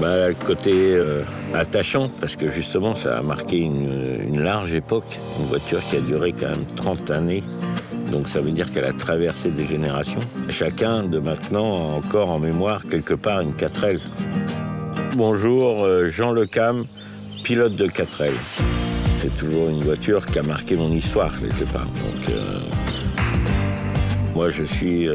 Le côté attachant, parce que justement, ça a marqué une large époque. Une voiture qui a duré quand même 30 années. Donc ça veut dire qu'elle a traversé des générations. Chacun de maintenant a encore en mémoire quelque part une 4L. Bonjour, Jean Lecam, pilote de 4L. C'est toujours une voiture qui a marqué mon histoire quelque part. Donc, moi je suis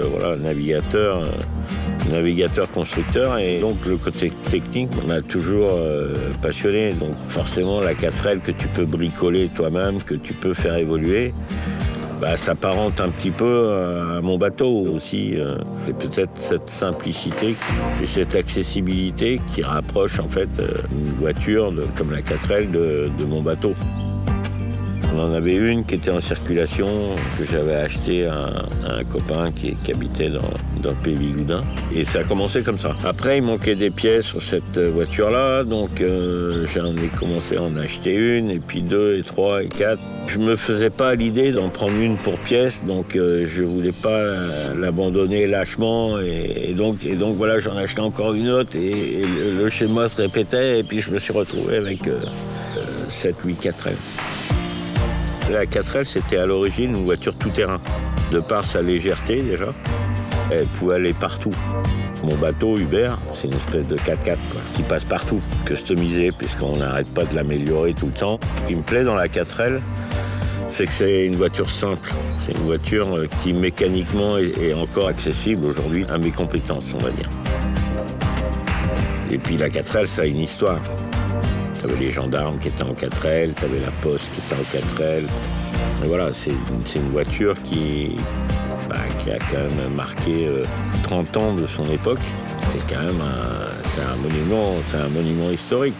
navigateur-constructeur, et donc le côté technique m'a toujours passionné. Donc forcément la 4L que tu peux bricoler toi-même, que tu peux faire évoluer, s'apparente un petit peu à mon bateau aussi. C'est peut-être cette simplicité et cette accessibilité qui rapproche en fait une voiture comme la 4L de mon bateau. On en avait une qui était en circulation, que j'avais achetée à un copain qui habitait dans le pays Bigoudin. Et ça a commencé comme ça. Après, il manquait des pièces sur cette voiture-là, donc j'en ai commencé à en acheter une, et puis 2, et 3, et 4. Je me faisais pas l'idée d'en prendre une pour pièce, donc je voulais pas l'abandonner lâchement, et donc voilà, j'en achetais encore une autre, et le schéma se répétait, et puis je me suis retrouvé avec 7-8 4L. La 4L, c'était à l'origine une voiture tout-terrain. De par sa légèreté, déjà, elle pouvait aller partout. Mon bateau, Hubert, c'est une espèce de 4x4 qui passe partout, customisé, puisqu'on n'arrête pas de l'améliorer tout le temps. Ce qui me plaît dans la 4L, c'est que c'est une voiture simple. C'est une voiture qui, mécaniquement, est encore accessible aujourd'hui à mes compétences, on va dire. Et puis la 4L, ça a une histoire. T'avais les gendarmes qui étaient en 4L, t'avais la poste qui était en 4L. Et voilà, c'est une voiture qui a quand même marqué 30 ans de son époque. C'est quand même un monument historique.